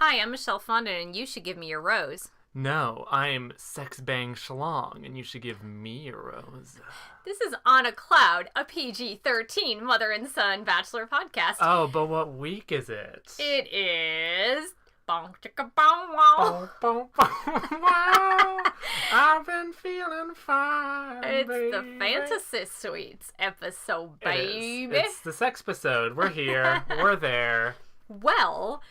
Hi, I'm Michelle Fondin, and you should give me your rose. No, I'm Sex Bang Shlong, and you should give me a rose. This is On a Cloud, a PG-13 mother and son bachelor podcast. Oh, but what week is it? It is... Bonk chicka bong wow. Bong, bong, bong, wow. I've been feeling fine, It's baby. the Fantasy Suites episode, baby. It's the sex episode. We're here. We're there. Well,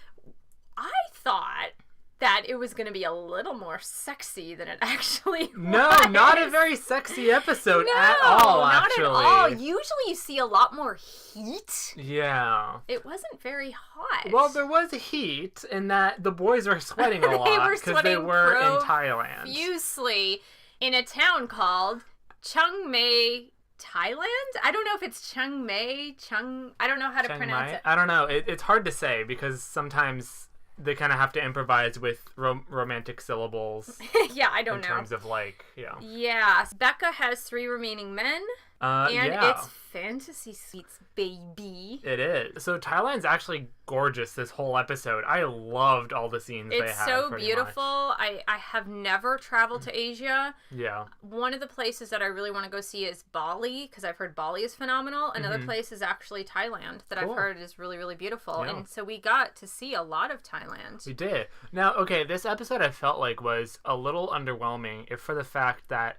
I thought that it was going to be a little more sexy than it actually No, was. not a very sexy episode at all, actually. Not at all. Usually you see a lot more heat. Yeah. It wasn't very hot. Well, there was heat in that the boys were sweating a lot because they were in Thailand. Profusely in a town called Chiang Mai, Thailand? I don't know if it's Chiang Mai, I don't know how to pronounce it. I don't know. It's hard to say because sometimes they kind of have to improvise with romantic syllables. Yeah, I don't know. In terms of yeah. Yeah. Becca has 3 remaining men. And yeah. it's Fantasy Suites, baby. It is. So Thailand's actually gorgeous this whole episode. I loved all the scenes they had. It's so beautiful. I have never traveled to Asia. Yeah. One of the places that I really want to go see is Bali, because I've heard Bali is phenomenal. Another place is actually Thailand that I've heard is really, really beautiful. Yeah. And so we got to see a lot of Thailand. We did. Now, okay, this episode I felt like was a little underwhelming, if for the fact that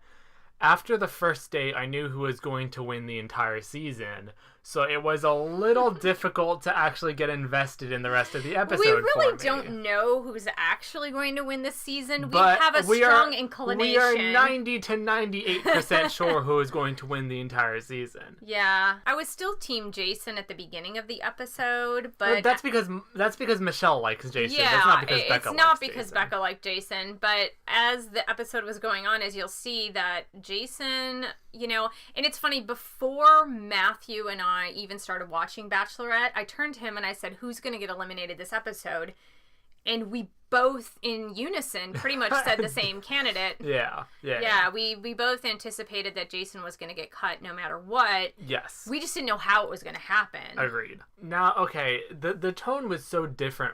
after the first date, I knew who was going to win the entire season. So it was a little difficult to actually get invested in the rest of the episode. We really don't know who's actually going to win this season. But we have a strong inclination. We are 90 to 98% sure who is going to win the entire season. Yeah. I was still Team Jason at the beginning of the episode, but... Well, that's because Michelle likes Jason. Yeah, that's not because Becca it's not likes because Jason. Becca liked Jason, but as the episode was going on, as you'll see, that Jason, and it's funny, before Matthew and I even started watching Bachelorette, I turned to him and I said, who's going to get eliminated this episode? And we both in unison pretty much said the same candidate. Yeah. We both anticipated that Jason was going to get cut no matter what. Yes. We just didn't know how it was going to happen. Agreed. Now, okay, the tone was so different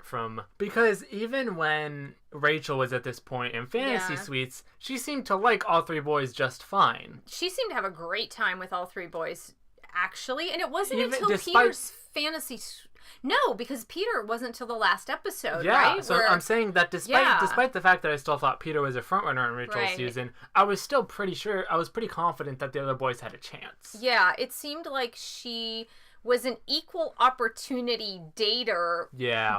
because even when Rachel was at this point in Fantasy Suites, she seemed to like all 3 boys just fine. She seemed to have a great time with all 3 boys, actually, and it wasn't Even until Peter's fantasy... No, because Peter wasn't until the last episode, right? Yeah, so I'm saying that despite the fact that I still thought Peter was a frontrunner in Rachel's season, I was still pretty confident that the other boys had a chance. Yeah, it seemed like she was an equal opportunity dater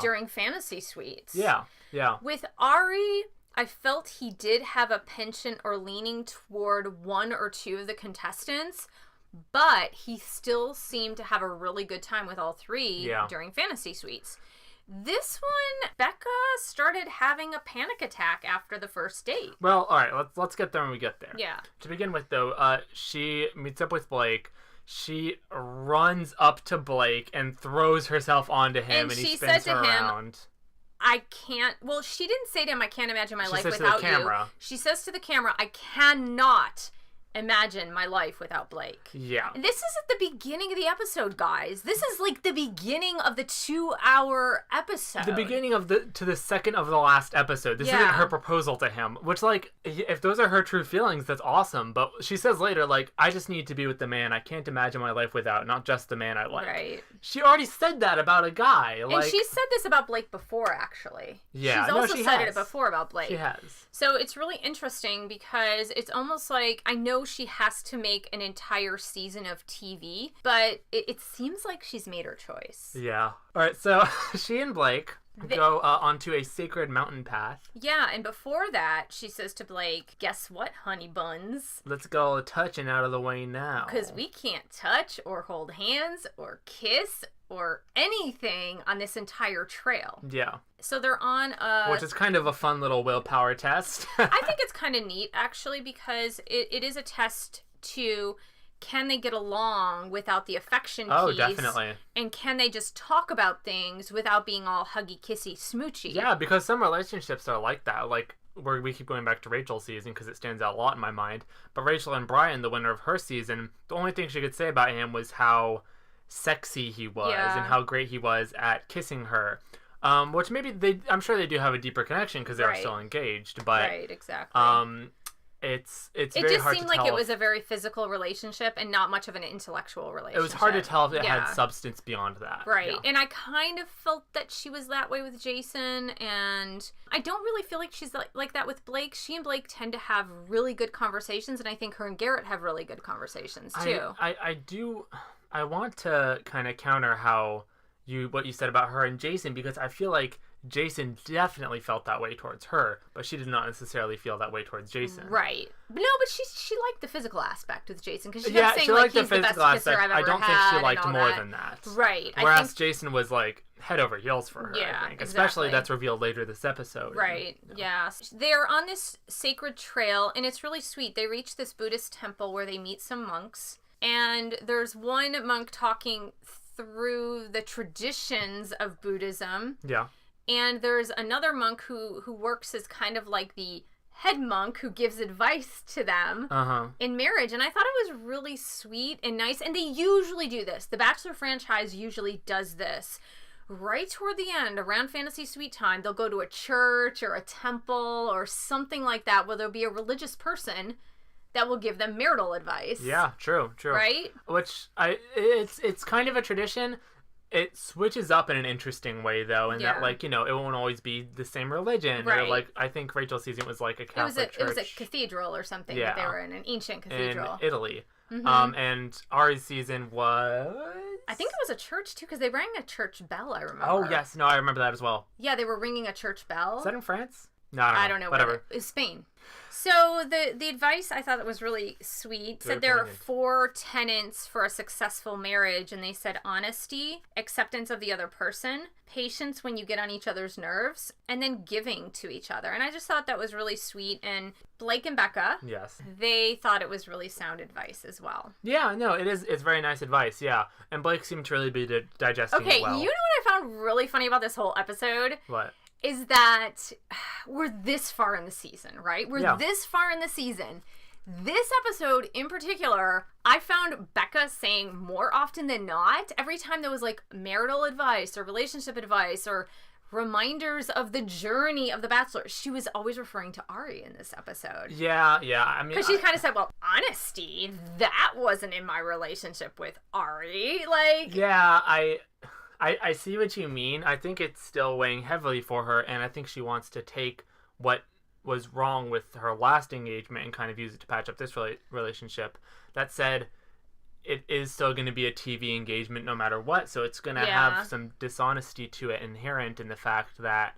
during Fantasy Suites. Yeah. With Ari, I felt he did have a penchant or leaning toward 1 or 2 of the contestants, but he still seemed to have a really good time with all 3 during Fantasy Suites. This one, Becca started having a panic attack after the first date. Well, all right, let's get there when we get there. Yeah. To begin with, though, she meets up with Blake. She runs up to Blake and throws herself onto him, and he spins her around. I can't... Well, she didn't say to him, I can't imagine my life without you. She says to the camera, I cannot imagine my life without Blake. Yeah. And this is at the beginning of the episode, guys. This is like the beginning of the 2-hour episode. The beginning of the second of the last episode. This isn't her proposal to him, which, if those are her true feelings, that's awesome. But she says later, I just need to be with the man I can't imagine my life without, not just the man I like. Right. She already said that about a guy. And she said this about Blake before, actually. Yeah. She's also said it before about Blake. She has. So it's really interesting because it's almost like, I know she has to make an entire season of TV, but it seems like she's made her choice. Yeah. All right, so she and Blake go onto a sacred mountain path. Yeah, and before that, she says to Blake, guess what, honey buns? Let's go touching out of the way now. Because we can't touch or hold hands or kiss or anything on this entire trail. Yeah. So they're on which is kind of a fun little willpower test. I think it's kind of neat, actually, because it is a test to... Can they get along without the affection piece? Oh, definitely. And can they just talk about things without being all huggy, kissy, smoochy? Yeah, because some relationships are like that. Where we keep going back to Rachel's season because it stands out a lot in my mind. But Rachel and Brian, the winner of her season, the only thing she could say about him was how sexy he was and how great he was at kissing her. Which maybe I'm sure they do have a deeper connection because they're still engaged, but right, exactly. It's it very just hard seemed to like tell it was a very physical relationship and not much of an intellectual relationship. It was hard to tell if it had substance beyond that. Right. Yeah. And I kind of felt that she was that way with Jason, and I don't really feel like she's like that with Blake. She and Blake tend to have really good conversations, and I think her and Garrett have really good conversations too. I want to kind of counter what you said about her and Jason, because I feel like Jason definitely felt that way towards her, but she did not necessarily feel that way towards Jason. Right. No, but she liked the physical aspect with Jason, because she kept saying, she like, liked he's the best kisser I've ever had. I don't think she liked more than that. Right. Whereas Jason was like head over heels for her, I think. Exactly. Especially that's revealed later this episode. Right. Yeah. They're on this sacred trail, and it's really sweet. They reach this Buddhist temple where they meet some monks, and there's one monk talking through the traditions of Buddhism. Yeah. And there's another monk who works as kind of like the head monk who gives advice to them in marriage. And I thought it was really sweet and nice. And they usually do this. The Bachelor franchise usually does this. Right toward the end, around Fantasy Suite time, they'll go to a church or a temple or something like that where there'll be a religious person that will give them marital advice. Yeah, true. Right? Which it's kind of a tradition. It switches up in an interesting way, though, in that, like, it won't always be the same religion. Right. Or, like, I think Rachel's season was, like, a Catholic church. It was a cathedral or something that they were in, an ancient cathedral. In Italy. Mm-hmm. And Ari's season was... I think it was a church, too, because they rang a church bell, I remember. Oh, yes. No, I remember that as well. Yeah, they were ringing a church bell. Is that in France? No, I don't know. Whatever. It was Spain. So the advice I thought that was really sweet said there are 4 tenets for a successful marriage, and they said honesty, acceptance of the other person, patience when you get on each other's nerves, and then giving to each other. And I just thought that was really sweet. And Blake and Becca, they thought it was really sound advice as well. Yeah, no, it's very nice advice, yeah. And Blake seemed to really be digesting it well. You know what I found really funny about this whole episode? What? Is that we're this far in the season, right? We're this far in the season. This episode in particular, I found Becca saying more often than not, every time there was like marital advice or relationship advice or reminders of the journey of the Bachelor, she was always referring to Ari in this episode. Yeah. I mean, because she kind of said, well, honesty, that wasn't in my relationship with Ari. Like, yeah, I see what you mean. I think it's still weighing heavily for her, and I think she wants to take what was wrong with her last engagement and kind of use it to patch up this relationship. That said, it is still going to be a TV engagement no matter what, so it's going to have some dishonesty to it inherent in the fact that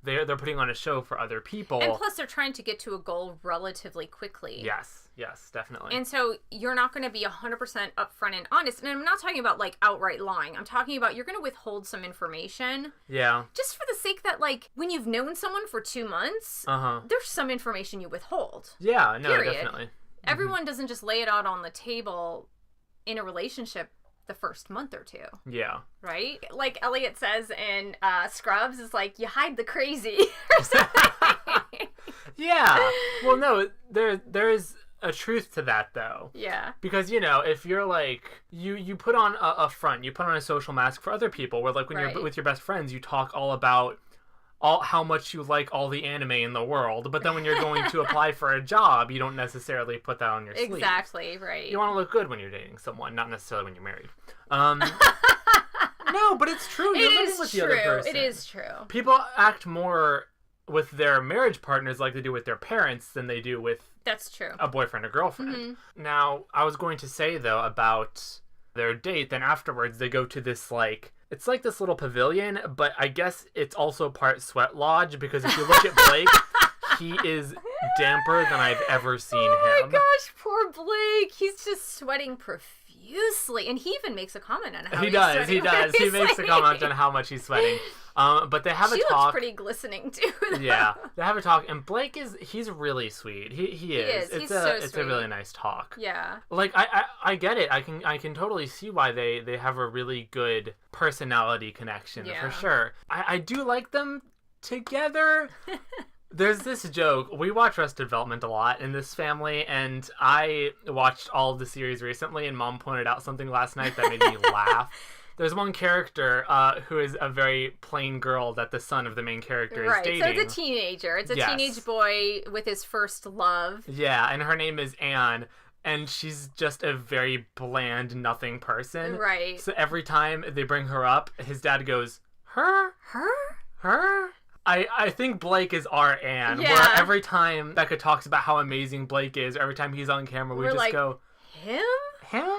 they're putting on a show for other people. And plus they're trying to get to a goal relatively quickly. Yes, definitely. And so you're not going to be 100% upfront and honest. And I'm not talking about, like, outright lying. I'm talking about you're going to withhold some information. Yeah. Just for the sake that, like, when you've known someone for 2 months, there's some information you withhold. Yeah, no, period. Definitely. Everyone doesn't just lay it out on the table in a relationship the first month or 2. Yeah. Right? Like Elliot says in Scrubs, it's like, you hide the crazy or something. Yeah. Well, no, there is a truth to that, though. Yeah. Because, if you're like, you put on a front, you put on a social mask for other people, where, like, when you're with your best friends, you talk all about how much you like all the anime in the world, but then when you're going to apply for a job, you don't necessarily put that on your sleeve. Exactly, right. You want to look good when you're dating someone, not necessarily when you're married. No, but it's true. You're living with the other person. It is true. People act more with their marriage partners like they do with their parents than they do with that's true. A boyfriend or girlfriend. Mm-hmm. Now, I was going to say, though, about their date, then afterwards they go to this, like, it's like this little pavilion, but I guess it's also part sweat lodge, because if you look at Blake, he is damper than I've ever seen him. Oh my gosh, poor Blake. He's just sweating profusely. And he even makes a comment on how he's sweating. He does. He makes a comment on how much he's sweating. But they have a talk. She looks pretty glistening, too, though. Yeah. They have a talk, and Blake he's really sweet. He is. He's so sweet. It's a really nice talk. Yeah. Like, I get it. I can totally see why they have a really good personality connection, for sure. I do like them together. There's this joke. We watch Arrested Development a lot in this family, and I watched all of the series recently, and Mom pointed out something last night that made me laugh. there's one character who is a very plain girl that the son of the main character is dating. So it's a teenager. It's a teenage boy with his first love. Yeah, and her name is Anne. And she's just a very bland, nothing person. Right. So every time they bring her up, his dad goes, her? Her? Her? I think Blake is our Anne. Yeah. Where every time Becca talks about how amazing Blake is, every time he's on camera, we We're just like, go, him? him?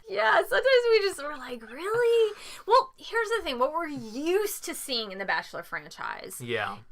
Yeah, sometimes we're like, really? Well, here's the thing. What we're used to seeing in the Bachelor franchise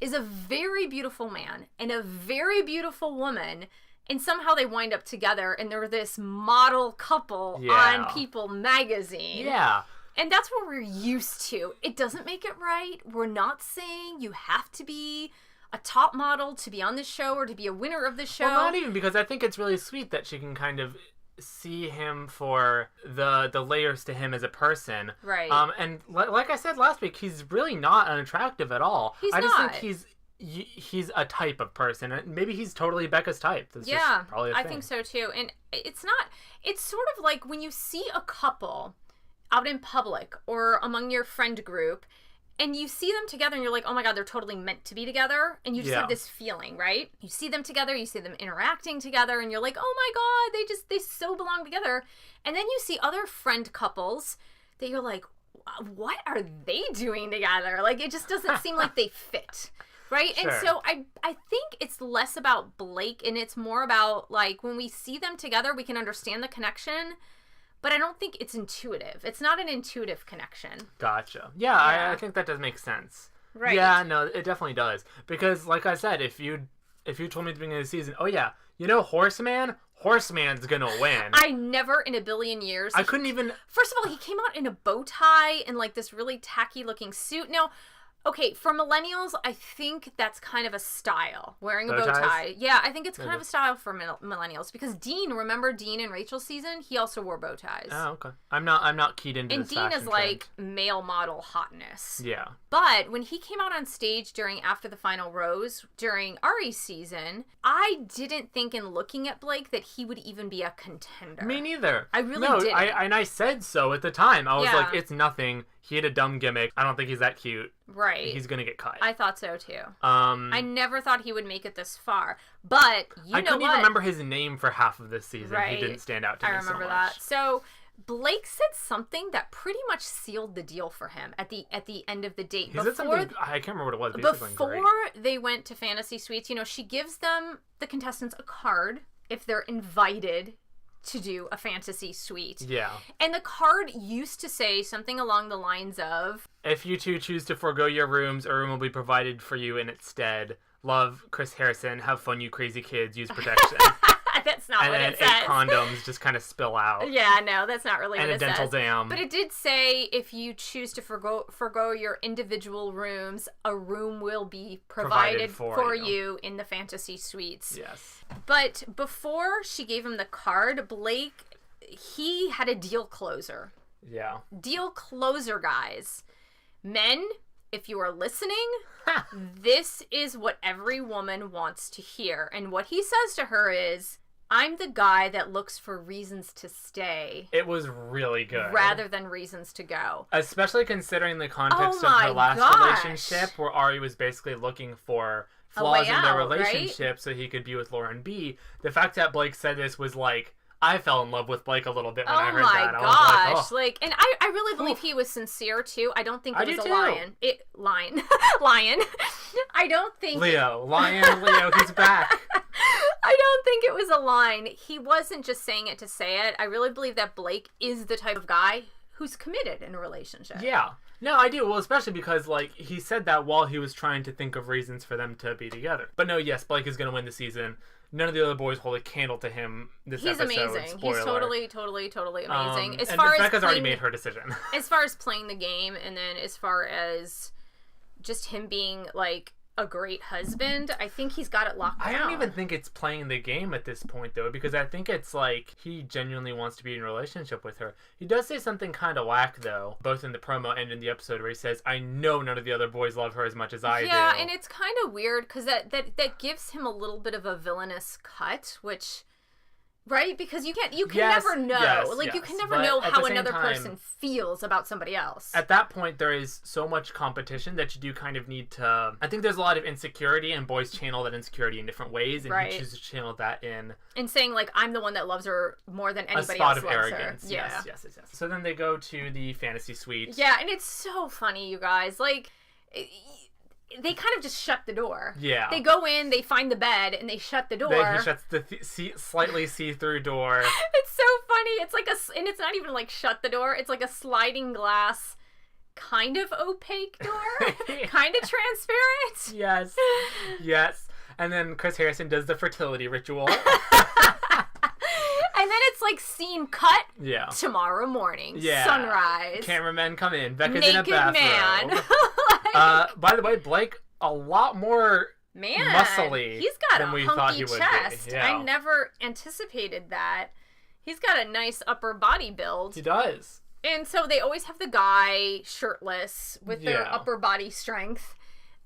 is a very beautiful man and a very beautiful woman. And somehow they wind up together, and they're this model couple on People magazine. Yeah. And that's what we're used to. It doesn't make it right. We're not saying you have to be a top model to be on this show or to be a winner of this show. Well, not even, because I think it's really sweet that she can kind of see him for the layers to him as a person. Right. And like I said last week, he's really not unattractive at all. I just think he's a type of person, and maybe he's totally Becca's type. That's just probably a thing. I think so too. And it's sort of like when you see a couple out in public or among your friend group and you see them together and you're like, oh my God, they're totally meant to be together. And you just have this feeling, right? You see them together, you see them interacting together, and you're like, oh my God, they so belong together. And then you see other friend couples that you're like, what are they doing together? Like, it just doesn't seem like they fit. Right? Sure. And so I think it's less about Blake and it's more about, like, when we see them together, we can understand the connection, but I don't think it's intuitive. It's not an intuitive connection. Gotcha. Yeah. I think that does make sense. Right. Yeah, no, it definitely does. Because, like I said, if you told me at the beginning of the season, oh yeah, Horseman's gonna win. I never in a billion years. I couldn't even... First of all, he came out in a bow tie and, like, this really tacky looking suit. Now... Okay, for millennials, I think that's kind of a style, wearing a bow tie. Yeah, I think it's kind of a style for millennials, because remember Dean in Rachel's season? He also wore bow ties. Oh, okay. I'm not keyed into this fashion trend. And Dean is like male model hotness. Yeah. But when he came out on stage after the final rose during Ari's season, I didn't think in looking at Blake that he would even be a contender. Me neither. I really didn't. And I said so at the time. I was like, it's nothing. He had a dumb gimmick. I don't think he's that cute. Right. He's going to get cut. I thought so, too. I never thought he would make it this far. But, I couldn't even remember his name for half of this season. Right. He didn't stand out to me so much. I remember that. So, Blake said something that pretty much sealed the deal for him at the end of the date. He said something, I can't remember what it was. Before they went to Fantasy Suites, she gives them, the contestants, a card if they're invited to do a fantasy suite. Yeah. And the card used to say something along the lines of, if you two choose to forego your rooms, a room will be provided for you in its stead. Love, Chris Harrison. Have fun, you crazy kids. Use protection. That's not what it says. And 8 condoms just kind of spill out. Yeah, no, that's not really what it says. And a dental dam. But it did say if you choose to forgo your individual rooms, a room will be provided for you in the fantasy suites. Yes. But before she gave him the card, Blake, he had a deal closer. Yeah. Deal closer, guys. Men, if you are listening, this is what every woman wants to hear. And what he says to her is, I'm the guy that looks for reasons to stay. It was really good. Rather than reasons to go. Especially considering the context of her last relationship, where Ari was basically looking for flaws in their relationship, right? So he could be with Lauren B. The fact that Blake said this was like, I fell in love with Blake a little bit when I heard that. Oh my gosh. Like, and I really believe he was sincere too. I don't think it was a lion. Lion. I don't think... Leo, he's back. I don't think it was a line. He wasn't just saying it to say it. I really believe that Blake is the type of guy who's committed in a relationship. Yeah. No, I do. Well, especially because, like, he said that while he was trying to think of reasons for them to be together. But no, yes, Blake is going to win the season. None of the other boys hold a candle to him this episode. He's amazing. Spoiler. He's totally amazing. Becca's already made her decision. As far as playing the game, and then as far as just him being, like, a great husband, I think he's got it locked down. I don't even think it's playing the game at this point, though, because I think it's like he genuinely wants to be in a relationship with her. He does say something kind of whack, though, both in the promo and in the episode, where he says, I know none of the other boys love her as much as I do. Yeah, and it's kind of weird, because that gives him a little bit of a villainous cut, which Right? Because you can Yes, never know. yes, like, you yes. can never But know at how the same another time, person feels about somebody else. At that point, there is so much competition that you do kind of need to... I think there's a lot of insecurity, and boys channel that insecurity in different ways, and Right. he chooses to channel that in... And saying, like, I'm the one that loves her more than anybody a spot else of loves arrogance. her. Yeah. Yes. So then they go to the fantasy suite. Yeah, and it's so funny, you guys. Like, they kind of just shut the door. Yeah. They go in, they find the bed, and they shut the door. He shuts the slightly see-through door. It's so funny. It's like and it's not even like shut the door. It's like a sliding glass, kind of opaque door, kind of transparent. Yes. And then Chris Harrison does the fertility ritual. And then it's like scene cut. Yeah. Tomorrow morning. Yeah. Sunrise. Cameramen come in. Becca's Naked in a bathrobe. man. By the way, Blake, a lot more muscly he's got than a we hunky thought he would chest. be. Yeah. I never anticipated that. He's got a nice upper body build. He does. And so they always have the guy shirtless with their upper body strength.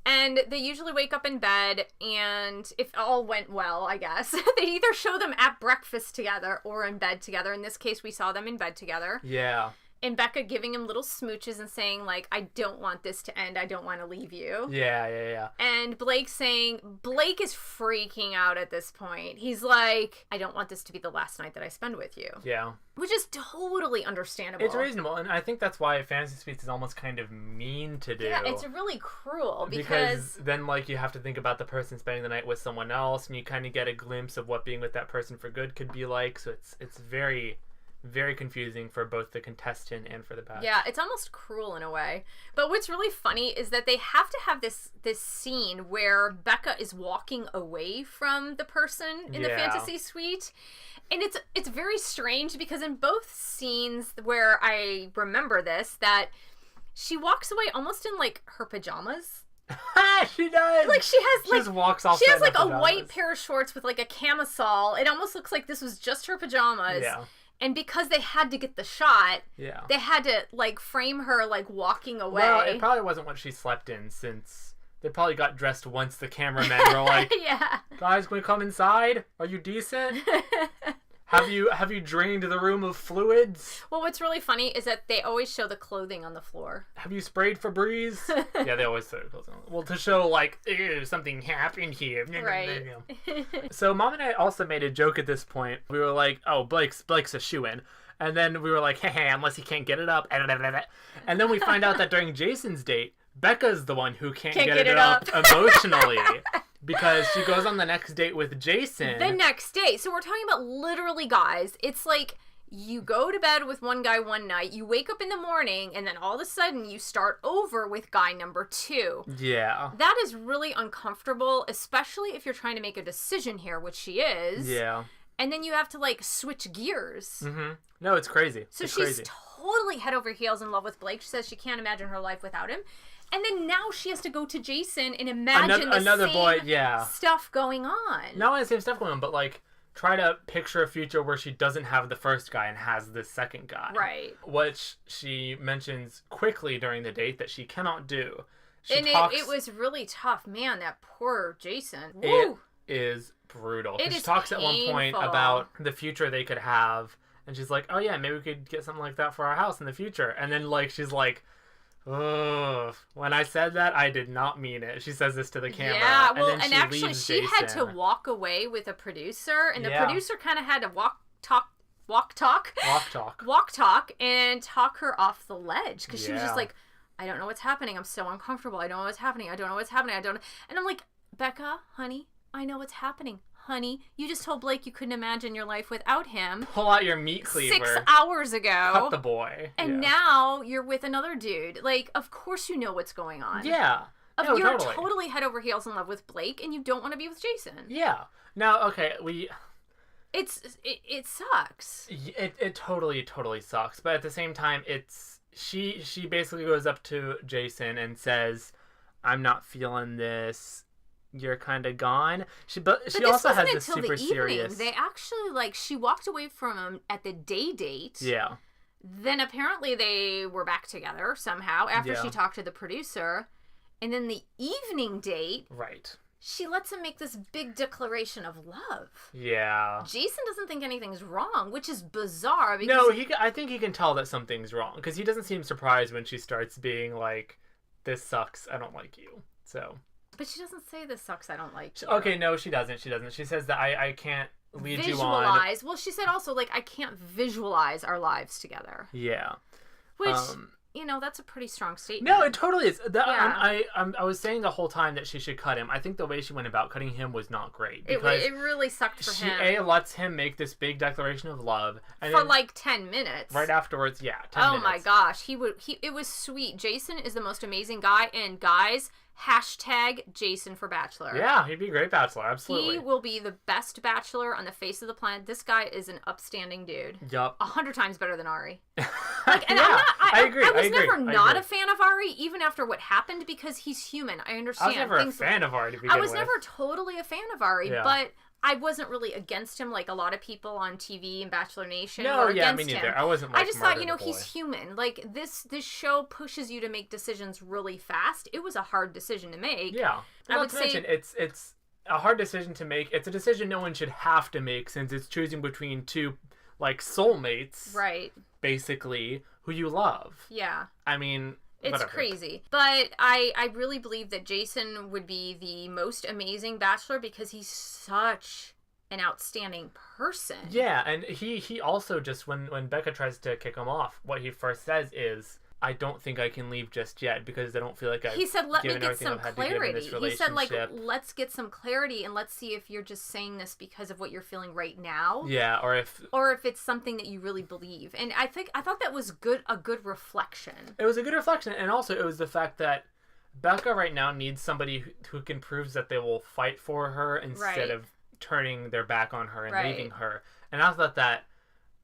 And they usually wake up in bed, and if all went well, I guess, they'd either show them at breakfast together or in bed together. In this case, we saw them in bed together. Yeah. And Becca giving him little smooches and saying, like, I don't want this to end. I don't want to leave you. Yeah. And Blake is freaking out at this point. He's like, I don't want this to be the last night that I spend with you. Yeah. Which is totally understandable. It's reasonable, and I think that's why Fantasy Suites is almost kind of mean to do. Yeah, it's really cruel because then, like, you have to think about the person spending the night with someone else, and you kind of get a glimpse of what being with that person for good could be like, so it's very... very confusing for both the contestant and for the batch. Yeah, it's almost cruel in a way. But what's really funny is that they have to have this scene where Becca is walking away from the person in the fantasy suite. And it's very strange because in both scenes where I remember this, that she walks away almost in, like, her pajamas. She does. Like, she just walks off. She has, like, a white pair of shorts with, like, a camisole. It almost looks like this was just her pajamas. Yeah. And because they had to get the shot, they had to, like, frame her, like, walking away. Well, it probably wasn't what she slept in, since they probably got dressed once the cameramen were like, guys, can we come inside? Are you decent? Have you drained the room of fluids? Well, what's really funny is that they always show the clothing on the floor. Have you sprayed Febreze? Yeah, they always show the clothing. Well, to show, like, ew, something happened here. Right. So Mom and I also made a joke at this point. We were like, oh, Blake's a shoo-in. And then we were like, hey, unless he can't get it up. And then we find out that during Jason's date, Becca's the one who can't get it up emotionally. Because she goes on the next date with Jason. The next day. So we're talking about literally, guys. It's like you go to bed with one guy one night, you wake up in the morning, and then all of a sudden you start over with guy number 2. Yeah. That is really uncomfortable, especially if you're trying to make a decision here, which she is. Yeah. And then you have to, like, switch gears. Mm-hmm. No, it's crazy. So it's she's crazy. Totally head over heels in love with Blake. She says she can't imagine her life without him. And then now she has to go to Jason and imagine another the same boy, stuff going on. Not only the same stuff going on, but, like, try to picture a future where she doesn't have the first guy and has the second guy. Right. Which she mentions quickly during the date that she cannot do. It was really tough. Man, that poor Jason. Woo! It is brutal. It she is talks at one point painful. about the future they could have, and she's like, oh yeah, maybe we could get something like that for our house in the future. And then, like, she's like, ugh, when I said that, I did not mean it. She says this to the camera. Yeah, well, and actually she had to walk away with a producer, and the producer kind of had to walk talk, and talk her off the ledge, because she was just like, I don't know what's happening. I'm so uncomfortable. I don't know what's happening. I don't know what's happening. And I'm like, Becca, honey, I know what's happening. Honey, you just told Blake you couldn't imagine your life without him. Pull out your meat cleaver. 6 hours ago. Cut the boy. And now you're with another dude. Like, of course you know what's going on. Yeah. You're totally head over heels in love with Blake, and you don't want to be with Jason. Yeah. Now, okay, it sucks. It totally sucks. But at the same time, she basically goes up to Jason and says, I'm not feeling this. You're kind of gone. She also has this super serious. They actually, like, she walked away from him at the day date. Yeah. Then apparently they were back together somehow after she talked to the producer. And then the evening date. Right. she lets him make this big declaration of love. Yeah. Jason doesn't think anything's wrong, which is bizarre. Because No, I think he can tell that something's wrong, because he doesn't seem surprised when she starts being like, this sucks, I don't like you. So. But she doesn't say this sucks, I don't like you. Okay, no, she doesn't. She says that I can't lead you on. Visualize. Well, she said also, like, I can't visualize our lives together. Yeah. Which, you know, that's a pretty strong statement. No, it totally is. Yeah. I was saying the whole time that she should cut him. I think the way she went about cutting him was not great. Because it really sucked for him. She lets him make this big declaration of love. And for like 10 minutes. Right afterwards, yeah, 10 minutes. Oh my gosh. It was sweet. Jason is the most amazing guy. And guys, #, Jason for Bachelor. Yeah, he'd be a great Bachelor, absolutely. He will be the best Bachelor on the face of the planet. This guy is an upstanding dude. Yup. 100 times better than Ari. Like, and yeah, I agree. I was never not a fan of Ari, even after what happened, because he's human. I understand. I was never a fan of Ari to begin with. I was never totally a fan of Ari, but I wasn't really against him like a lot of people on TV and Bachelor Nation were against me neither. him. I wasn't like, I just thought, you know, he's human. Like, this show pushes you to make decisions really fast. It was a hard decision to make. Yeah. I would say mention, it's a hard decision to make. It's a decision no one should have to make, since it's choosing between two, like, soulmates. Right. Basically, who you love. Yeah. I mean... It's whatever. crazy. But I really believe that Jason would be the most amazing Bachelor because he's such an outstanding person. Yeah, and he also just, when Becca tries to kick him off, what he first says is, I don't think I can leave just yet because I don't feel like I've He said, let me given get everything some I've had to give in clarity. this He said, like, relationship. let's get some clarity and let's see if you're just saying this because of what you're feeling right now. Yeah, or if it's something that you really believe. And I thought that was a good reflection. It was a good reflection, and also it was the fact that Becca right now needs somebody who can prove that they will fight for her instead of turning their back on her and leaving her. And I thought that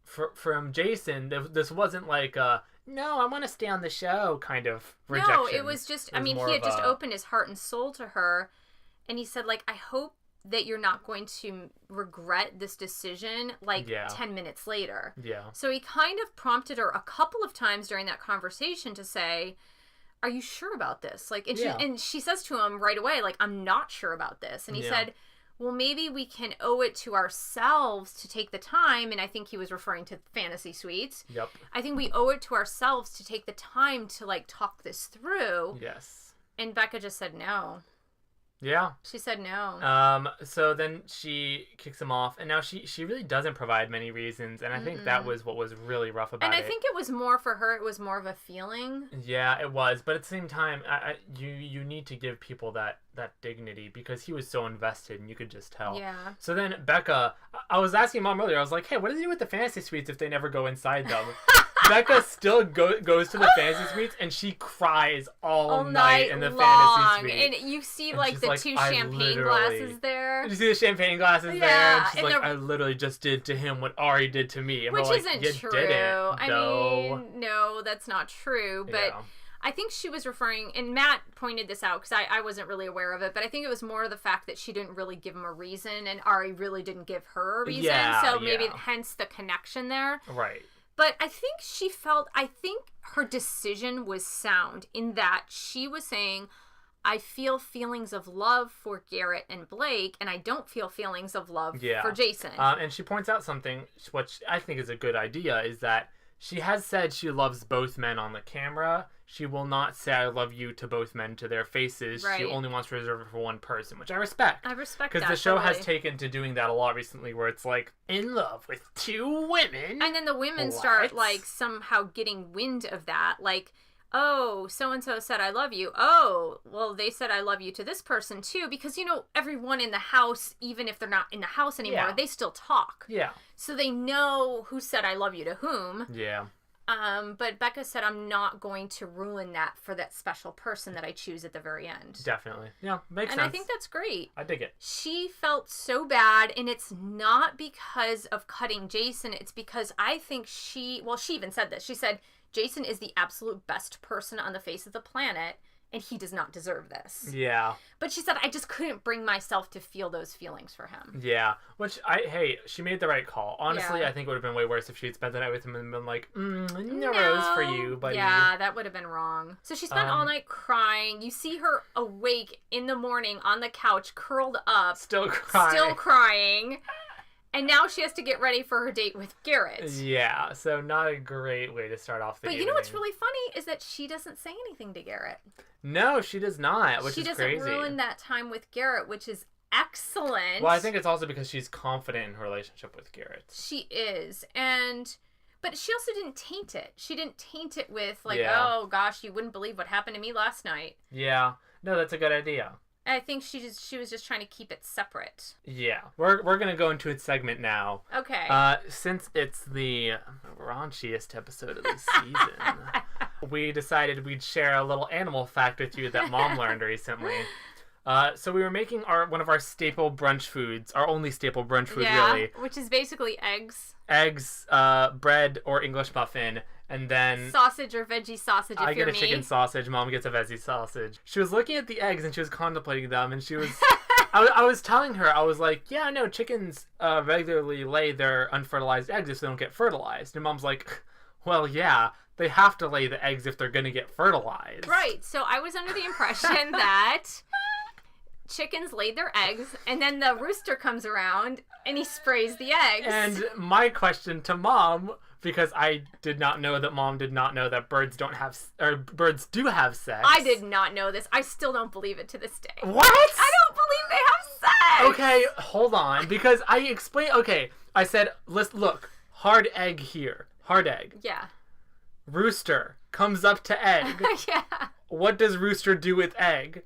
from Jason, this wasn't like a, no, I want to stay on the show kind of rejection. No, it was just, I mean, he had just opened his heart and soul to her, and he said, like, I hope that you're not going to regret this decision, like, 10 minutes later. Yeah. So he kind of prompted her a couple of times during that conversation to say, are you sure about this? Like, and she says to him right away, like, I'm not sure about this. And he said, well, maybe we can owe it to ourselves to take the time, and I think he was referring to Fantasy Suites. Yep. I think we owe it to ourselves to take the time to, like, talk this through. Yes. And Becca just said no. Yeah. She said no. So then she kicks him off, and now she really doesn't provide many reasons, and I think that was what was really rough about it. And I think it was more for her, it was more of a feeling. Yeah, it was, but at the same time, you need to give people that dignity, because he was so invested, and you could just tell. Yeah. So then Becca, I was asking Mom earlier, I was like, hey, what do they do with the fantasy suites if they never go inside them? Becca still goes to the fantasy suites, and she cries all night in the fantasy suite. And you see, like, the like, two champagne glasses there. Did you see the champagne glasses there? And she's like, I literally just did to him what Ari did to me. And which like, isn't you true. Didn't, I mean, no, that's not true. But I think she was referring, and Matt pointed this out because I wasn't really aware of it, but I think it was more the fact that she didn't really give him a reason, and Ari really didn't give her a reason. Yeah, so maybe hence the connection there. Right. But I think her decision was sound in that she was saying, I feel feelings of love for Garrett and Blake, and I don't feel feelings of love for Jason. And she points out something, which I think is a good idea, is that she has said she loves both men on the camera. She will not say I love you to both men to their faces. Right. She only wants to reserve it for one person, which I respect. I respect that. Because the show has taken to doing that a lot recently, where it's like, in love with two women. And then the women start, like, somehow getting wind of that. Like, oh, so-and-so said I love you. Oh, well, they said I love you to this person, too. Because, you know, everyone in the house, even if they're not in the house anymore, they still talk. Yeah. So they know who said I love you to whom. Yeah. But Becca said, I'm not going to ruin that for that special person that I choose at the very end. Definitely. Yeah, makes sense. And I think that's great. I dig it. She felt so bad, and it's not because of cutting Jason. It's because I think she even said this. She said, Jason is the absolute best person on the face of the planet, and he does not deserve this. Yeah. But she said, I just couldn't bring myself to feel those feelings for him. Yeah. Which, hey, she made the right call. Honestly, I think it would have been way worse if she had spent the night with him and been like, no rose for you, buddy. Yeah, that would have been wrong. So she spent all night crying. You see her awake in the morning on the couch, curled up. Still crying. And now she has to get ready for her date with Garrett. Yeah, so not a great way to start off the evening. But you know what's really funny is that she doesn't say anything to Garrett. No, she does not, which is crazy. She doesn't ruin that time with Garrett, which is excellent. Well, I think it's also because she's confident in her relationship with Garrett. She is, but she also didn't taint it. She didn't taint it with, oh gosh, you wouldn't believe what happened to me last night. Yeah, no, that's a good idea. I think she was just trying to keep it separate. Yeah. We're going to go into its segment now. Okay. Since it's the raunchiest episode of the season, we decided we'd share a little animal fact with you that Mom learned recently. So we were making one of our staple brunch foods, our only staple brunch food, really. Which is basically eggs. Eggs, bread, or English muffin. And then sausage or veggie sausage if I you're get a chicken sausage, Mom gets a veggie sausage. She was looking at the eggs and she was contemplating them, and she was I was telling her, I was like, yeah, no, chickens regularly lay their unfertilized eggs if they don't get fertilized. And Mom's like, well, yeah, they have to lay the eggs if they're gonna get fertilized. Right. So I was under the impression that chickens laid their eggs, and then the rooster comes around and he sprays the eggs. And my question to Mom, because I did not know that Mom did not know that birds do have sex. I did not know this. I still don't believe it to this day. What? I don't believe they have sex. Okay, hold on, because I explained. Okay, I said, look, hard egg here, hard egg. Yeah. Rooster comes up to egg. Yeah. What does rooster do with egg?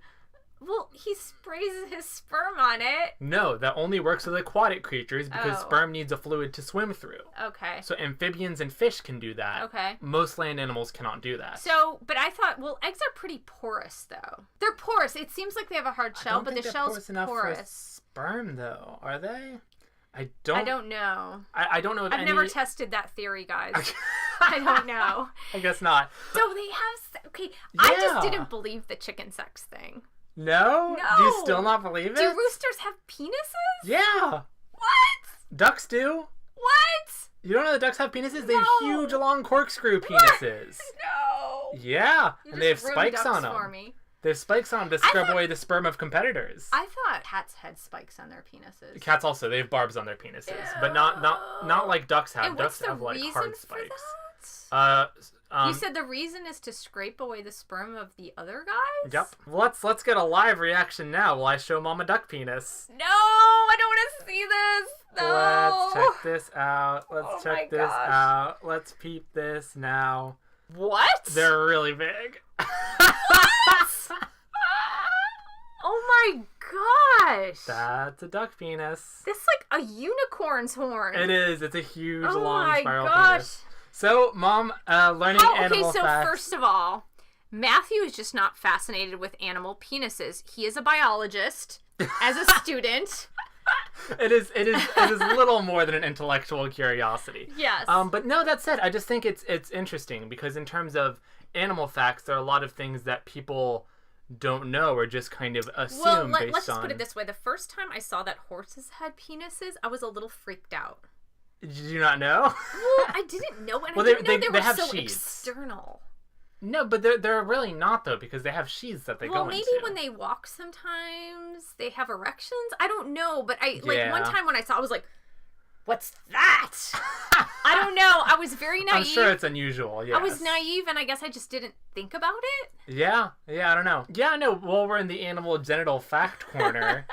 Well, he sprays his sperm on it. No, that only works with aquatic creatures because sperm needs a fluid to swim through. Okay. So amphibians and fish can do that. Okay. Most land animals cannot do that. So, but I thought, well, eggs are pretty porous, though. They're porous. It seems like they have a hard shell, but the shell's porous. For sperm, though, are they? I don't know. I don't know if I've never tested that theory, guys. I don't know. I guess not. So they have... Okay, yeah. I just didn't believe the chicken sex thing. No? Do you still not believe it? Do roosters have penises? Yeah. What? Ducks do. What? You don't know that ducks have penises? They have huge, long corkscrew penises. No. Yeah. And they have spikes on them. For me. They have spikes on them to scrub away the sperm of competitors. I thought cats had spikes on their penises. Cats also. They have barbs on their penises. Ew. But not like ducks have. Ducks have like hard spikes. You said the reason is to scrape away the sperm of the other guys? Yep. Let's get a live reaction now while I show Mom a duck penis. No, I don't want to see this. No. Let's check this out. Let's check this out. Let's peep this now. What? They're really big. What? Oh my gosh. That's a duck penis. That's like a unicorn's horn. It is. It's a huge, long spiral penis. So, Mom, learning animal facts. So first of all, Matthew is just not fascinated with animal penises. He is a biologist as a student. It is little more than an intellectual curiosity. Yes. But no, that said, I just think it's interesting because in terms of animal facts, there are a lot of things that people don't know or just kind of assume let's just put it this way. The first time I saw that horses had penises, I was a little freaked out. Did you not know? Well, I didn't know, and I didn't know they were so sheaths. External. No, but they're really not, though, because they have sheaths that they go into. Well, maybe when they walk sometimes, they have erections. I don't know, but one time when I saw it, I was like, what's that? I don't know. I was very naive. I'm sure it's unusual, yes. I was naive, and I guess I just didn't think about it. Yeah, I don't know. Yeah, no, well, we're in the animal genital fact corner.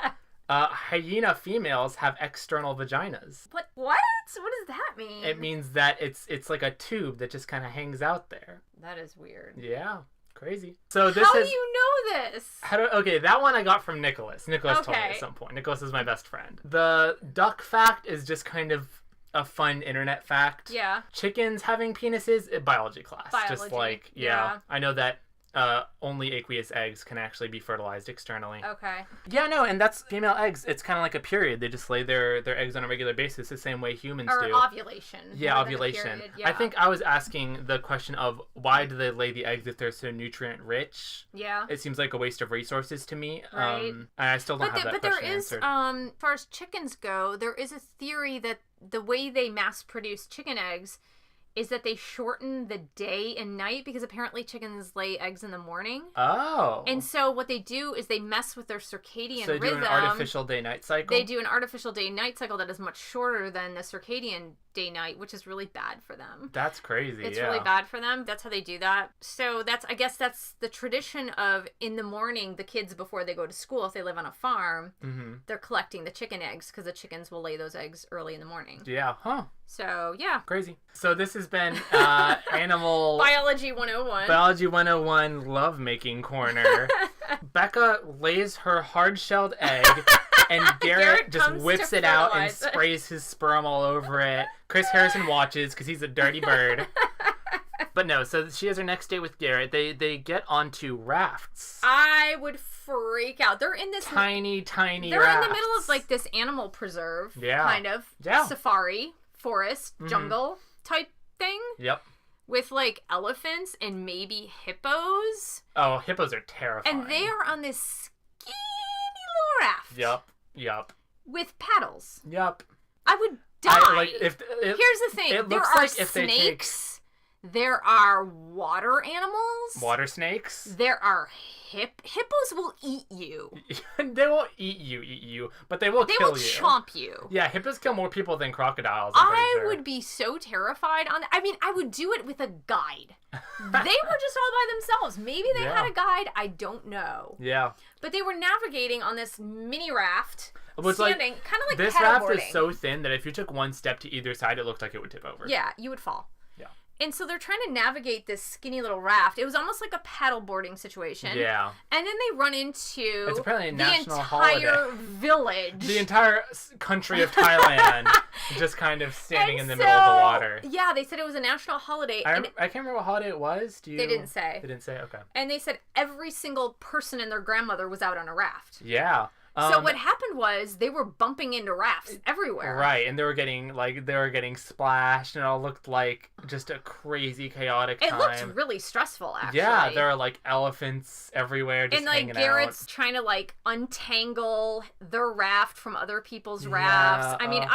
Hyena females have external vaginas. What? What does that mean? It means that it's like a tube that just kind of hangs out there. That is weird. Yeah, crazy. So this How do you know this? Okay, that one I got from Nicholas. Nicholas told me at some point. Nicholas is my best friend. The duck fact is just kind of a fun internet fact. Yeah. Chickens having penises, biology class. Biology. Just like, yeah. I know that only aqueous eggs can actually be fertilized externally. Okay. Yeah, no, and that's female eggs. It's kind of like a period. They just lay their eggs on a regular basis the same way humans do. Or ovulation. Yeah, ovulation. Yeah. I think I was asking the question of why do they lay the eggs if they're so nutrient rich? Yeah. It seems like a waste of resources to me. Right. And I still don't have that question answered. As far as chickens go, there is a theory that the way they mass produce chicken eggs is that they shorten the day and night because apparently chickens lay eggs in the morning. Oh. And so what they do is they mess with their circadian rhythm. So they do an artificial day-night cycle? They do an artificial day-night cycle that is much shorter than the circadian day-night, which is really bad for them. That's crazy, It's really bad for them. That's how they do that. So I guess that's the tradition of in the morning, the kids before they go to school, if they live on a farm, they're collecting the chicken eggs because the chickens will lay those eggs early in the morning. Yeah, huh. So, yeah. Crazy. So this has been Animal... Biology 101. Biology 101 Lovemaking Corner. Becca lays her hard-shelled egg, and Garrett just whips it out and sprays his sperm all over it. Chris Harrison watches because he's a dirty bird. But no, so she has her next date with Garrett. They get onto rafts. I would freak out. They're in this... Tiny rafts. They're in the middle of, like, this animal preserve. Yeah. Kind of. Yeah. Safari. Forest, jungle type thing. Yep. With like elephants and maybe hippos. Oh, hippos are terrifying. And they are on this skinny little raft. Yep. With paddles. Yep. I would die. Here's the thing. There are snakes. There are water animals. Water snakes. There are hippos will eat you. They won't eat you, but they will kill you. They will chomp you. Yeah, hippos kill more people than crocodiles. I would be so terrified. I mean, I would do it with a guide. They were just all by themselves. Maybe they had a guide. I don't know. Yeah. But they were navigating on this mini raft, standing, kind of like this raft is so thin that if you took one step to either side, it looked like it would tip over. Yeah, you would fall. Yeah. And so they're trying to navigate this skinny little raft. It was almost like a paddle boarding situation. Yeah. And then they run into it's apparently a national the holiday. entire village. The entire country of Thailand just kind of standing in the middle of the water. Yeah, they said it was a national holiday. I can't remember what holiday it was. They didn't say. They didn't say? Okay. And they said every single person and their grandmother was out on a raft. Yeah. So what happened was they were bumping into rafts everywhere. Right, and they were getting splashed, and it all looked like just a crazy chaotic time. It looked really stressful, actually. Yeah, there are like elephants everywhere just hanging out. And Garrett's trying to like untangle their raft from other people's rafts. I mean,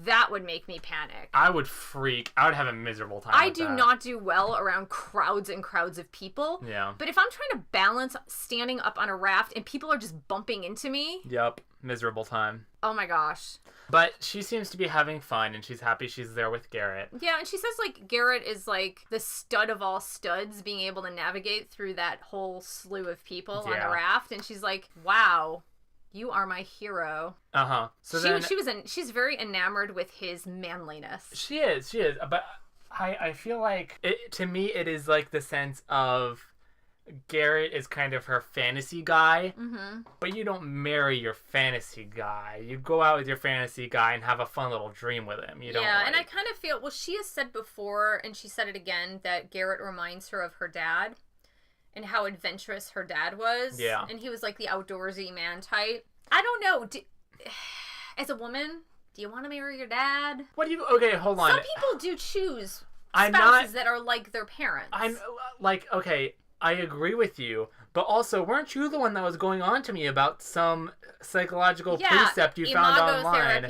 that would make me panic. I would freak. I would have a miserable time. I do not do well around crowds and crowds of people. Yeah. But if I'm trying to balance standing up on a raft and people are just bumping into me. Yep. Miserable time. Oh my gosh. But she seems to be having fun, and she's happy she's there with Garrett. Yeah, and she says, like, Garrett is, like, the stud of all studs, being able to navigate through that whole slew of people on the raft. And she's like, wow, you are my hero. Uh-huh. So she's very enamored with his manliness. She is. But I feel like, to me, it is, like, the sense of... Garrett is kind of her fantasy guy, but you don't marry your fantasy guy. You go out with your fantasy guy and have a fun little dream with him. And I kind of feel, well, she has said before, and she said it again, that Garrett reminds her of her dad and how adventurous her dad was. Yeah. And he was like the outdoorsy man type. I don't know. As a woman, do you want to marry your dad? Okay, hold on. Some people do choose spouses that are like their parents. I'm like, okay, I agree with you, but also, weren't you the one that was going on to me about some psychological precept you found online?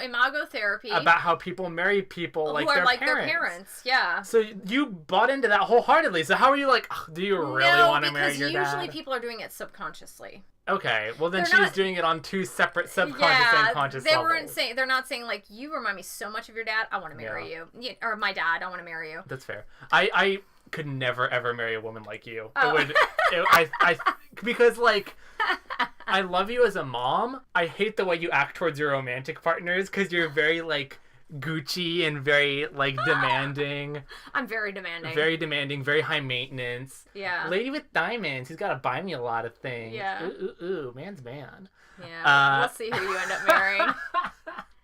Imago therapy. About how people marry people like their parents. Yeah. So you bought into that wholeheartedly. So how are you like, do you really want to marry your dad? because usually people are doing it subconsciously. Okay, well then she's doing it on two separate subconscious and conscious levels. They're not saying like, you remind me so much of your dad, I want to marry you. Or my dad, I want to marry you. That's fair. I could never ever marry a woman like you. Oh. Because like, I love you as a mom. I hate the way you act towards your romantic partners because you're very like Gucci and very like demanding. I'm very demanding. Very demanding, very high maintenance. Yeah. Lady with diamonds. He's got to buy me a lot of things. Yeah. Ooh, man's man. Yeah. We'll see who you end up marrying.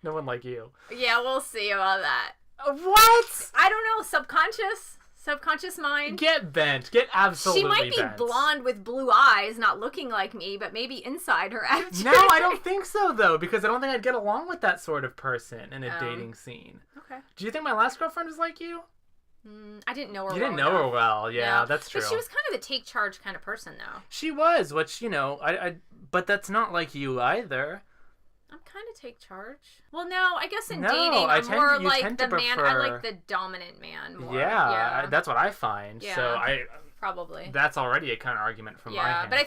No one like you. Yeah, we'll see about that. What? I don't know. Subconscious. Subconscious mind. Get bent. Get absolutely bent. She might be blonde with blue eyes, not looking like me, but maybe inside her attitude. No, I don't think so, though, because I don't think I'd get along with that sort of person in a dating scene. Okay. Do you think my last girlfriend was like you? I didn't know her well. You didn't know her well. Yeah, that's true. But she was kind of the take charge kind of person, though. She was, which, but that's not like you either. I'm kind of take charge. Well, no, I guess in dating, I'm more like the man. I like the dominant man more. Yeah. That's what I find. Yeah, so probably. That's already a kind of argument from my hand. But I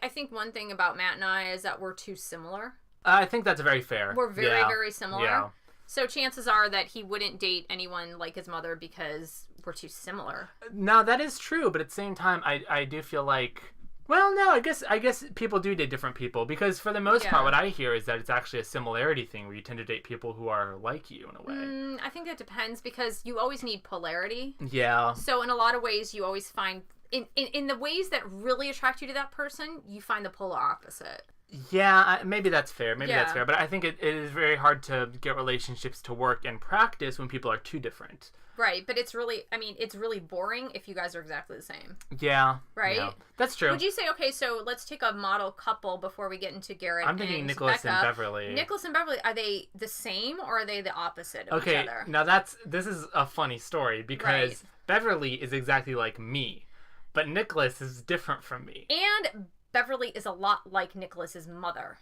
think one thing about Matt and I is that we're too similar. I think that's very fair. We're very, very similar. Yeah. So chances are that he wouldn't date anyone like his mother because we're too similar. No, that is true, but at the same time, I do feel like... Well, no, I guess people do date different people, because for the most part, what I hear is that it's actually a similarity thing where you tend to date people who are like you in a way. I think that depends, because you always need polarity. Yeah. So in a lot of ways, you always find, in the ways that really attract you to that person, you find the polar opposite. Yeah, maybe that's fair. That's fair. But I think it is very hard to get relationships to work in practice when people are too different. Right, but it's really boring if you guys are exactly the same. Yeah. Right? Yeah. That's true. Would you say, okay, so let's take a model couple before we get into Garrett I'm thinking and Nicholas Becca. and Beverly. Nicholas and Beverly, are they the same or are they the opposite of each other? Okay, now this is a funny story, because Beverly is exactly like me, but Nicholas is different from me. And Beverly is a lot like Nicholas's mother.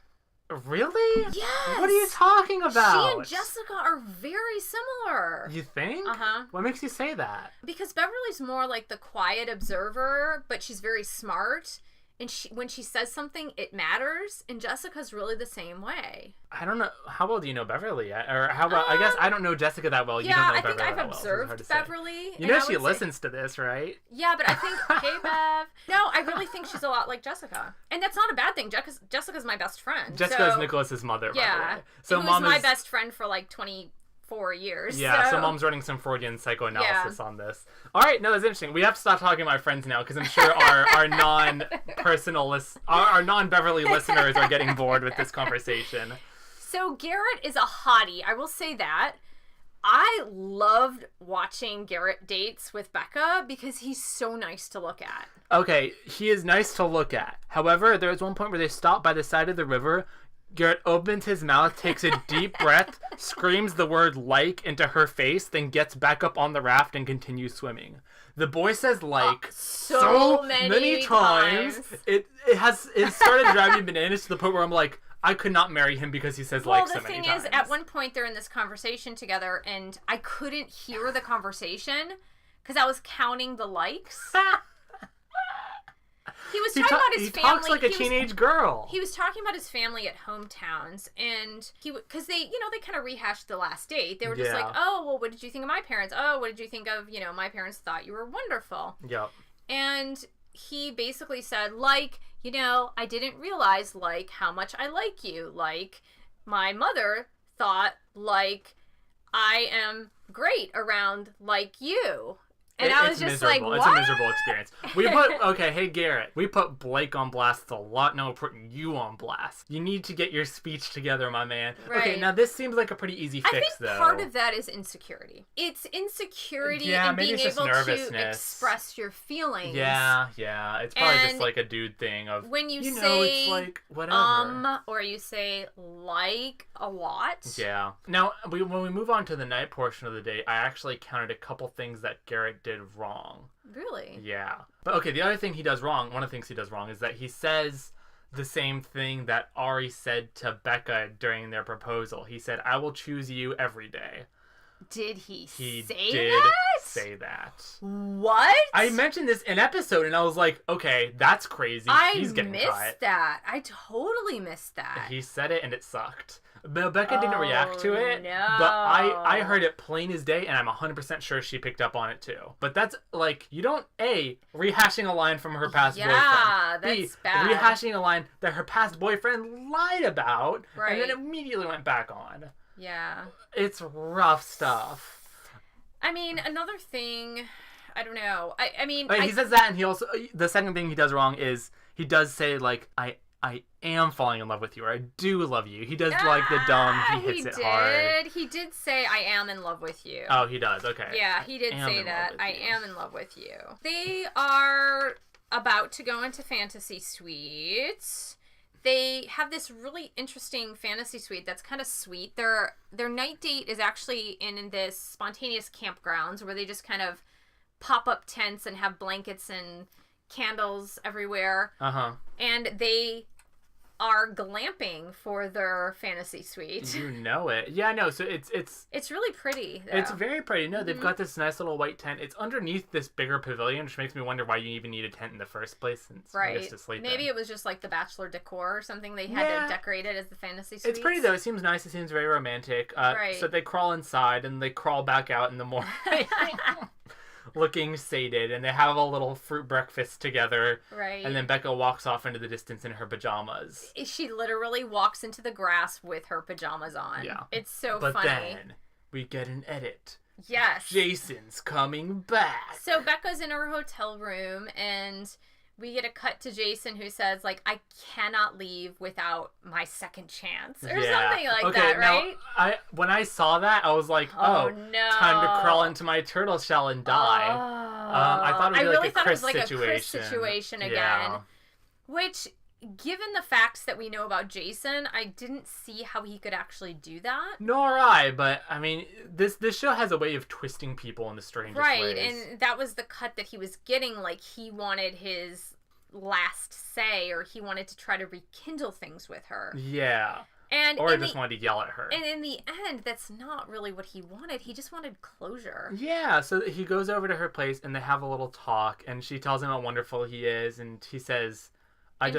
Really? Yes! What are you talking about? She and Jessica are very similar. You think? Uh-huh. What makes you say that? Because Beverly's more like the quiet observer, but she's very smart. And when she says something, it matters. And Jessica's really the same way. I don't know. How well do you know Beverly? Or how about, I guess I don't know Jessica that well. You don't know Beverly that well. Yeah, I think I've observed Beverly. You know she listens to this, right? Yeah, but I think, hey, Bev. No, I really think she's a lot like Jessica. And that's not a bad thing. Jessica's my best friend. Jessica's Nicholas's mother, by the way. So Mom was my best friend for like 24 years. Yeah, so Mom's running some Freudian psychoanalysis on this. All right, no, that's interesting. We have to stop talking about friends now, because I'm sure our our non-Beverly listeners are getting bored with this conversation. So Garrett is a hottie. I will say that. I loved watching Garrett dates with Becca because he's so nice to look at. Okay, he is nice to look at. However, there was one point where they stopped by the side of the river. Garrett opens his mouth, takes a deep breath, screams the word "like" into her face, then gets back up on the raft and continues swimming. The boy says "like" so many times. It started driving me bananas to the point where I'm like, I could not marry him because he says "like" so many times. Well, the thing is, at one point they're in this conversation together, and I couldn't hear the conversation because I was counting the likes. He was talking about his family. He talks like a teenage girl. He was talking about his family at hometowns, and because they kind of rehashed the last date. They were just like, "Oh, well, what did you think of my parents? Oh, what did you think of, my parents thought you were wonderful." Yep. And he basically said, like, I didn't realize, like, how much I like you. Like, my mother thought, like, I am great around, like, you. And I was just miserable. like, what? It's a miserable experience. Hey, Garrett, we put Blake on blast a lot. Now we're putting you on blast. You need to get your speech together, my man. Right. Okay, now this seems like a pretty easy fix, though. I think part of that is insecurity. It's insecurity in being able to express your feelings. Yeah. It's probably just like a dude thing of, when you say, it's like, whatever. Or you say, like, a lot. Yeah. Now, when we move on to the night portion of the date, I actually counted a couple things that Garrett did wrong. Really? Yeah. But okay, the other thing he does wrong, one of the things he does wrong, is that he says the same thing that Ari said to Becca during their proposal. He said, "I will choose you every day." Did he say that? He did say that. What? I mentioned this in episode, and I was like, okay, that's crazy. He's getting cut. I missed that. I totally missed that. He said it, and it sucked. But Becca didn't react to it. No. But I heard it plain as day, and I'm 100% sure she picked up on it too. But that's like, you don't rehashing a line from her past boyfriend. Yeah, that's bad. Rehashing a line that her past boyfriend lied about, right, and then immediately went back on. Yeah. It's rough stuff. I mean, another thing, I don't know. I mean, he says that, and he also, the second thing he does wrong is he does say, like, I I am falling in love with you, or I do love you. He does like the dumb, he hits it hard. He did say, I am in love with you. Oh, he does, okay. Yeah, he did say that. I am in love with you. They are about to go into fantasy suites. They have this really interesting fantasy suite that's kind of sweet. Their night date is actually in this spontaneous campgrounds where they just kind of pop up tents and have blankets and candles everywhere. Uh-huh. And they are glamping for their fantasy suite. You know it. Yeah, no, so it's really pretty, though. It's very pretty. No, they've got this nice little white tent. It's underneath this bigger pavilion, which makes me wonder why you even need a tent in the first place, since right. you get to sleep Maybe in. It was just like the Bachelor decor or something. They had to decorate it as the fantasy suite. It's pretty, though. It seems nice. It seems very romantic. Right. So they crawl inside, and they crawl back out in the morning. Looking sated, and they have a little fruit breakfast together. Right. And then Becca walks off into the distance in her pajamas. She literally walks into the grass with her pajamas on. Yeah. It's so funny. But then we get an edit. Yes. Jason's coming back. So Becca's in her hotel room, and we get a cut to Jason who says, like, I cannot leave without my second chance. Or something like that, right? Now, when I saw that, I was like, oh no. Time to crawl into my turtle shell and die. I thought it was a Chris situation again. Yeah. Which, given the facts that we know about Jason, I didn't see how he could actually do that. Nor I, but I mean, this show has a way of twisting people in the strangest ways. Right, and that was the cut that he was getting, like he wanted his last say, or he wanted to try to rekindle things with her. Yeah. Or he just wanted to yell at her. And in the end, that's not really what he wanted. He just wanted closure. Yeah, so he goes over to her place, and they have a little talk, and she tells him how wonderful he is, and he says...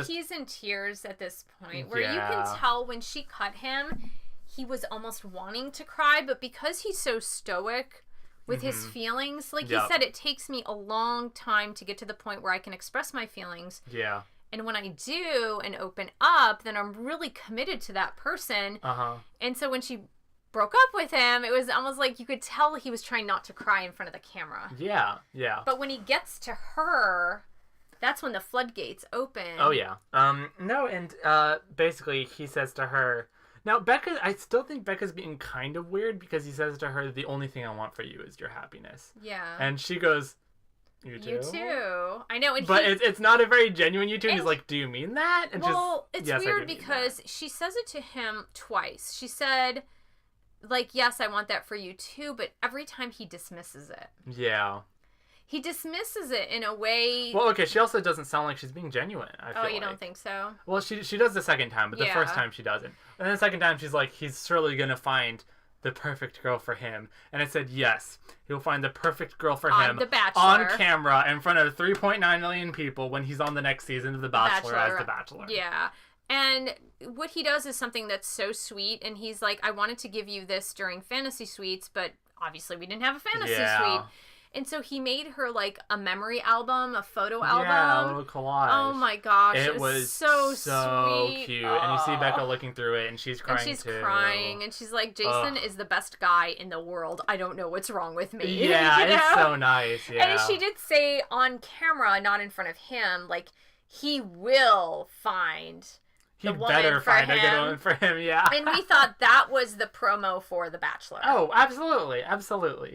he's in tears at this point, where you can tell when she cut him, he was almost wanting to cry, but because he's so stoic with his feelings, like he said, it takes me a long time to get to the point where I can express my feelings. Yeah. And when I do and open up, then I'm really committed to that person. Uh-huh. And so when she broke up with him, it was almost like you could tell he was trying not to cry in front of the camera. Yeah, yeah. But when he gets to her... that's when the floodgates open. Oh, yeah. No, and basically he says to her... Now, Becca, I still think Becca's being kind of weird because he says to her, the only thing I want for you is your happiness. Yeah. And she goes, you too? You too. I know. And but it's not a very genuine you too. And he's like, do you mean that? And it's weird because she says it to him twice. She said, like, yes, I want that for you too, but every time he dismisses it. Yeah. He dismisses it in a way... Well, okay, she also doesn't sound like she's being genuine, I feel you don't think so? Well, she does the second time, but the first time she doesn't. And then the second time she's like, he's surely going to find the perfect girl for him. And I said, yes, he'll find the perfect girl for him The Bachelor. On camera in front of 3.9 million people when he's on the next season of The Bachelor as The Bachelor. Yeah. And what he does is something that's so sweet, and he's like, I wanted to give you this during fantasy suites, but obviously we didn't have a fantasy suite. And so he made her, like, a memory album, a photo album. Yeah, a little collage. Oh, my gosh. It was so sweet. Cute. Oh. And you see Becca looking through it, and she's crying, and she's like, Jason is the best guy in the world. I don't know what's wrong with me. Yeah, it's so nice, yeah. And she did say on camera, not in front of him, like, he will find... He better find a good one for him, yeah. And we thought that was the promo for The Bachelor. Oh, absolutely,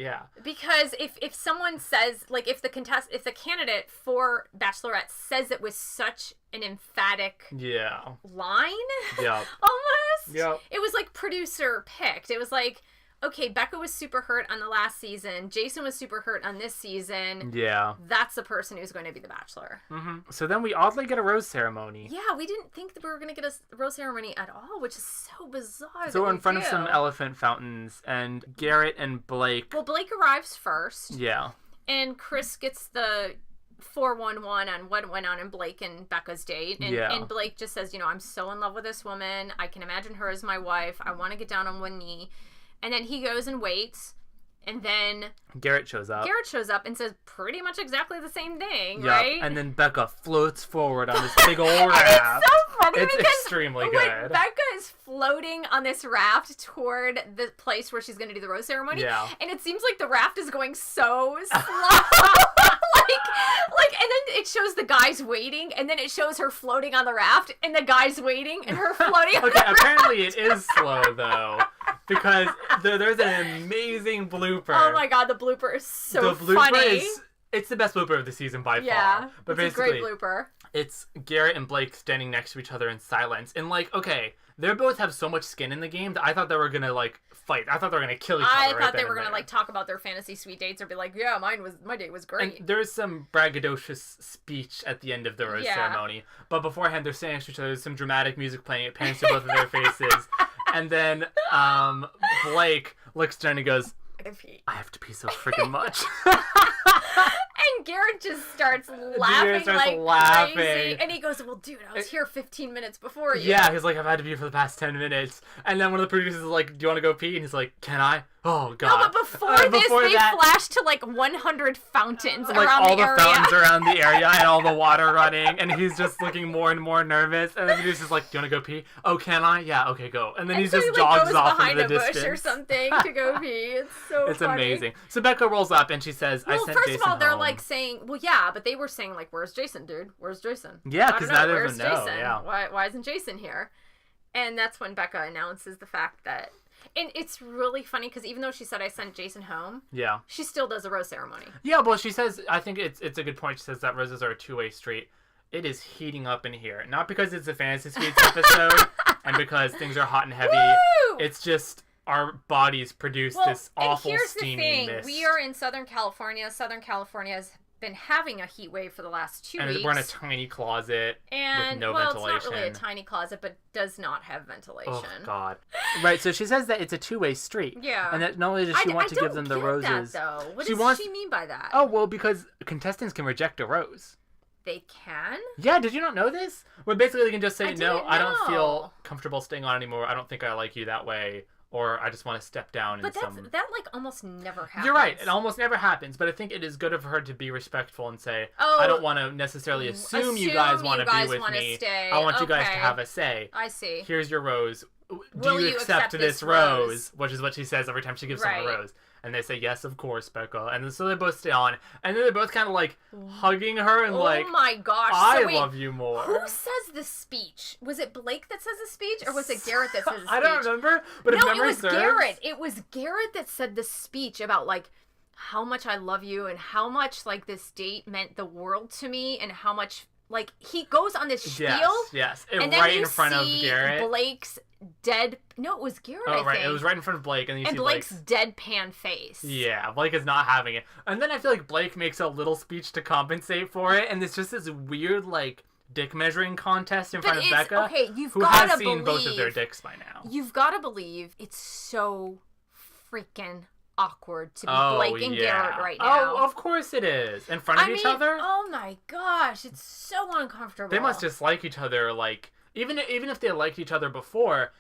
yeah. Because if someone says, like, if the candidate for Bachelorette says it with such an emphatic line, almost, it was like producer picked. It was like, okay, Becca was super hurt on the last season. Jason was super hurt on this season. Yeah. That's the person who's going to be the Bachelor. Mm-hmm. So then we oddly get a rose ceremony. Yeah, we didn't think that we were going to get a rose ceremony at all, which is so bizarre. So we're in front of some elephant fountains, and Garrett and Blake... Well, Blake arrives first. Yeah. And Chris gets the 411 on what went on in Blake and Becca's date. And Blake just says, I'm so in love with this woman. I can imagine her as my wife. I want to get down on one knee. And then he goes and waits, and then... Garrett shows up and says pretty much exactly the same thing, right? And then Becca floats forward on this big old raft. It's so funny it's because extremely good. Becca is floating on this raft toward the place where she's going to do the rose ceremony. Yeah. And it seems like the raft is going so slow. And then it shows the guys waiting, and then it shows her floating on the raft, and the guys waiting, and her floating on the raft. Apparently it is slow, though, because there's an amazing blooper. Oh my god, the blooper is so funny. It's the best blooper of the season by far. Yeah, but it's basically, a great blooper. It's Garrett and Blake standing next to each other in silence. And, like, okay, they both have so much skin in the game that I thought they were going to, like, fight. I thought they were going to kill each other. I thought they were going to, like, talk about their fantasy sweet dates or be like, yeah, my date was great. And there's some braggadocious speech at the end of the rose ceremony. But beforehand, they're standing next to each other. There's some dramatic music playing. It pans to both of their faces. And then Blake looks down and goes, I have to pee so freaking much. And Garrett just starts laughing crazy. And he goes, well, dude, I was here 15 minutes before you. Yeah, he's like, I've had to pee for the past 10 minutes. And then one of the producers is like, do you want to go pee? And he's like, can I? Oh, God. No, but before they flashed to, like, 100 fountains around the area. Like, all the fountains around the area and all the water running. And he's just looking more and more nervous. And the producer's like, do you want to go pee? Oh, can I? Yeah, okay, go. And then he just jogs off into the distance. Goes behind a bush or something to go pee. It's so It's funny. Amazing. So Becca rolls up and she says, I sent Jason first of all, they're home. Like saying, well, yeah, but they were saying, like, where's Jason, dude? Where's Jason? Yeah, because neither of them know. Jason? Yeah. Why isn't Jason here? And that's when Becca announces the fact that, and it's really funny because even though she said I sent Jason home, yeah, she still does a rose ceremony. Yeah, well, she says, I think it's a good point. She says that roses are a two-way street. It is heating up in here. Not because it's a Fantasy Suites episode and because things are hot and heavy. Woo! It's just our bodies produce this awful steamy mist. We are in Southern California. Southern California has been having a heat wave for the last 2 weeks. And we're in a tiny closet with no ventilation. It's not really a tiny closet, but does not have ventilation. Oh, God. Right, so she says that it's a two-way street. Yeah. And that not only does she want to give them the roses. That, though. What does she mean by that? Oh, well, because contestants can reject a rose. They can? Yeah, did you not know this? Where basically they can just say, no, I don't feel comfortable staying on anymore. I don't think I like you that way. Or I just want to step down but that, like, almost never happens. You're right. It almost never happens. But I think it is good of her to be respectful and say, I don't want to necessarily assume you guys want to be with me. Stay. I want you guys to have a say. I see. Here's your rose. Do you accept this rose? Which is what she says every time she gives them a rose. And they say, yes, of course, Becca. And so they both stay on. And then they're both kind of like hugging her and like, oh my gosh. I love you more. Who says the speech? Was it Blake that says the speech? Or was it Garrett that says the speech? I don't remember. But if memory serves. Garrett. It was Garrett that said the speech about like how much I love you and how much like this date meant the world to me and how much like he goes on this spiel. Yes. And right in front of Garrett. Blake's dead. No, it was Garrett. Oh, right. I think. It was right in front of Blake, and you see Blake's deadpan face. Yeah, Blake is not having it. And then I feel like Blake makes a little speech to compensate for it, and it's just this weird like dick measuring contest in front of Becca. Okay, who has seen both of their dicks by now. You've got to believe it's so freaking awkward to be Blake and Garrett right now. Oh, of course it is. In front of each other? Oh my gosh, it's so uncomfortable. They must just like each other, like, even if they liked each other before,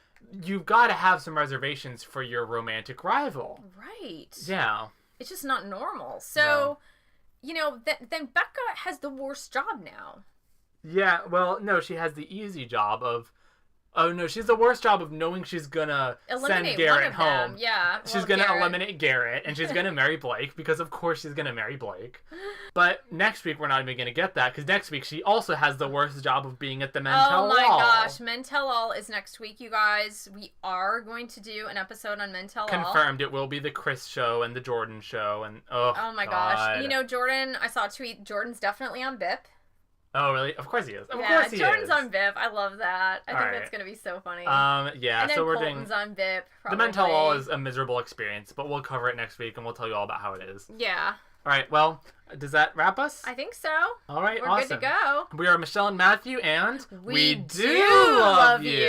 you've got to have some reservations for your romantic rival. Right. Yeah. It's just not normal. So, you know, then Becca has the worst job now. Yeah, well, no, she has the easy job of... Oh, no, she's the worst job of knowing she's gonna send Garrett home. Yeah. She's gonna eliminate Garrett, and she's gonna marry Blake, because of course she's gonna marry Blake. But next week, we're not even gonna get that, because next week she also has the worst job of being at the Men Tell All. Oh my gosh, Men Tell All is next week, you guys. We are going to do an episode on Men Tell All. Confirmed, it will be the Chris show and the Jordan show, and oh my gosh. You know, Jordan, I saw a tweet, Jordan's definitely on BIP. Oh, really? Of course he is. Of course he Jordan's is. on BIP. I love that. I think that's going to be so funny. Yeah, and then so we're Colton's doing... on BIP, probably. The Men Tell All is a miserable experience, but we'll cover it next week, and we'll tell you all about how it is. Yeah. All right, well, does that wrap us? I think so. All right, we're awesome. We're good to go. We are Michelle and Matthew, and we do love you.